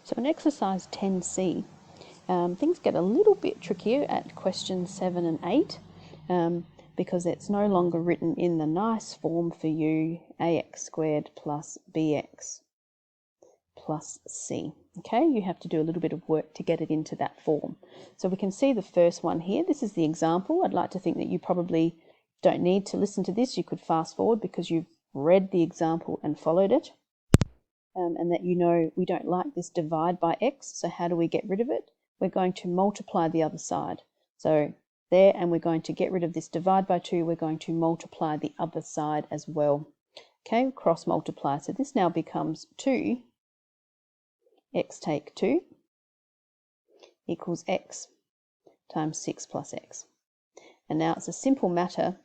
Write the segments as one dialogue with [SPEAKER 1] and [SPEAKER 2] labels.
[SPEAKER 1] So in exercise 10C, things get a little bit trickier at questions 7 and 8 because it's no longer written in the nice form for you, ax squared plus bx plus c. Okay, you have to do a little bit of work to get it into that form. So we can see the first one here. This is the example. I'd like to think that you probably don't need to listen to this. You could fast forward because you've read the example and followed it. And that you know we don't like this divide by x, so how do we get rid of it? We're going to multiply the other side. So there, and we're going to get rid of this divide by 2, we're going to multiply the other side as well. Okay, cross multiply. So this now becomes 2 x take 2 equals x times 6 plus x. And now it's a simple matter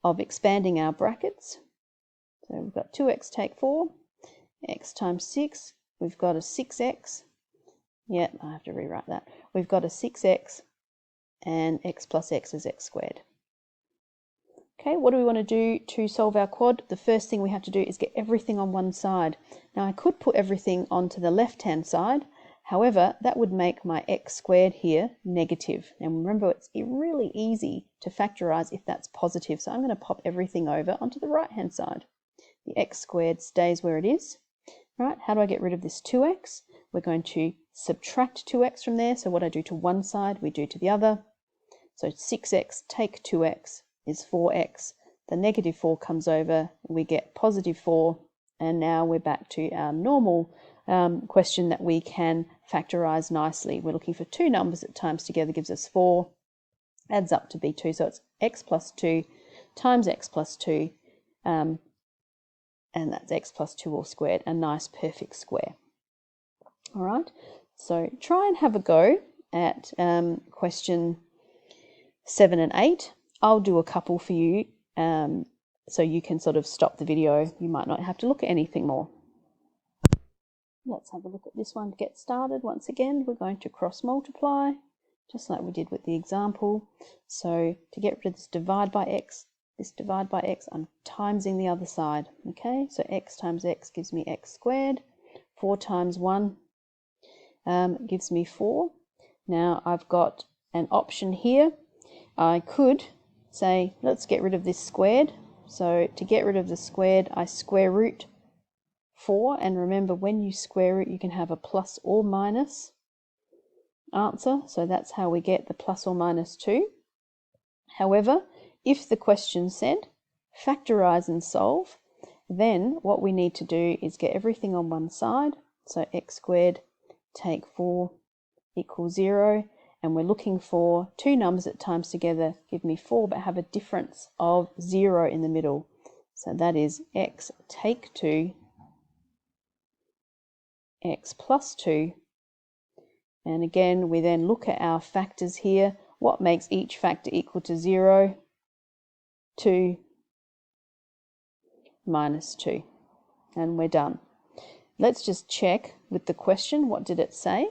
[SPEAKER 1] of expanding our brackets. So we've got 2x take 4, x times 6, we've got a 6x, yep, I have to rewrite that, we've got a 6x, and x plus x is x squared. Okay, what do we want to do to solve our quad? The first thing we have to do is get everything on one side. Now I could put everything onto the left hand side, however that would make my x squared here negative. And remember, it's really easy to factorize if that's positive, so I'm going to pop everything over onto the right hand side. The x squared stays where it is. Right, how do I get rid of this 2x? We're going to subtract 2x from there, so what I do to one side, we do to the other. So 6x take 2x is 4x. The negative 4 comes over, we get positive 4, and now we're back to our normal question that we can factorize nicely. We're looking for two numbers that times together gives us 4, adds up to be 2, so it's x plus 2 times x plus 2, and that's x plus 2 all squared, a nice perfect square. All right, so try and have a go at question 7 and 8. I'll do a couple for you so you can sort of stop the video. You might not have to look at anything more. Let's have a look at this one to get started. Once again, we're going to cross multiply, just like we did with the example. So to get rid of this divide by x, I'm timesing the other side. Okay, so x times x gives me x squared. 4 times 1 gives me 4. Now I've got an option here. I could say, let's get rid of this squared. So to get rid of the squared, I square root 4. And remember, when you square root, you can have a plus or minus answer. So that's how we get the plus or minus 2. However, if the question said factorize and solve, then what we need to do is get everything on one side. So x squared take 4 equals 0. And we're looking for two numbers that times together give me 4 but have a difference of 0 in the middle. So that is x take 2, x plus 2. And again, we then look at our factors here. What makes each factor equal to 0? 2 minus 2. And we're done. Let's just check with the question. What did it say?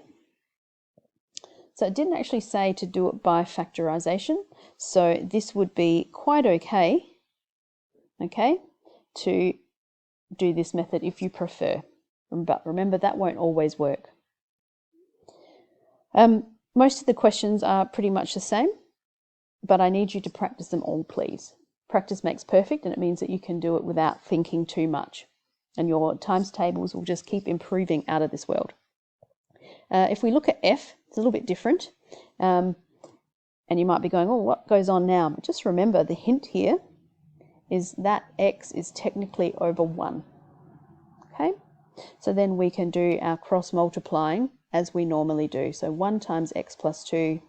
[SPEAKER 1] So it didn't actually say to do it by factorization. So this would be quite okay, to do this method if you prefer. But remember, that won't always work. Most of the questions are pretty much the same, but I need you to practice them all, please. Practice makes perfect, and it means that you can do it without thinking too much. And your times tables will just keep improving out of this world. If we look at F, it's a little bit different. And you might be going, oh, what goes on now? But just remember, the hint here is that x is technically over 1. Okay? So then we can do our cross multiplying as we normally do. So 1 times x plus 2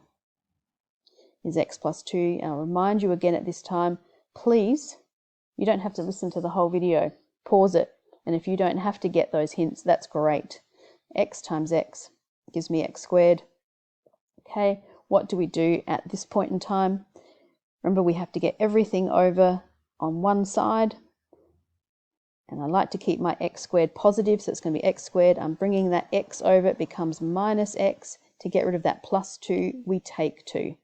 [SPEAKER 1] is x plus 2. I'll remind you again at this time, please, you don't have to listen to the whole video. Pause it. And if you don't have to get those hints, that's great. X times x gives me x squared. Okay, what do we do at this point in time? Remember, we have to get everything over on one side. And I like to keep my x squared positive, so it's going to be x squared. I'm bringing that x over, it becomes minus x. To get rid of that plus 2, we take 2.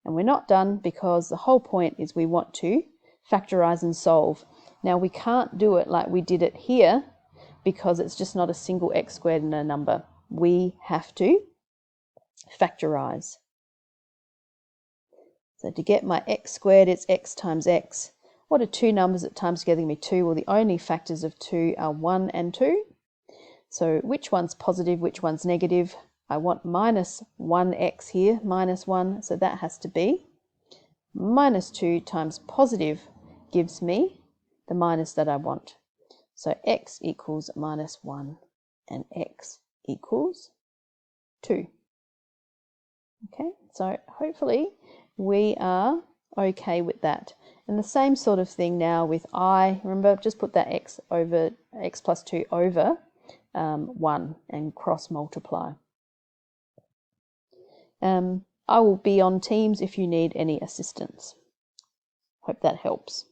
[SPEAKER 1] And we're not done because the whole point is we want to factorize and solve. Now we can't do it like we did it here, because it's just not a single x squared in a number. We have to factorize. So to get my x squared, it's x times x. What are two numbers that times together give me 2? Well, the only factors of 2 are 1 and 2. So which one's positive, which one's negative? I want minus 1x here, minus 1, so that has to be minus 2 times positive gives me the minus that I want. So x equals minus 1 and x equals 2. Okay, so hopefully we are okay with that. And the same sort of thing now with I. Remember, just put that x plus 2 over 1 and cross multiply. I will be on Teams if you need any assistance. Hope that helps.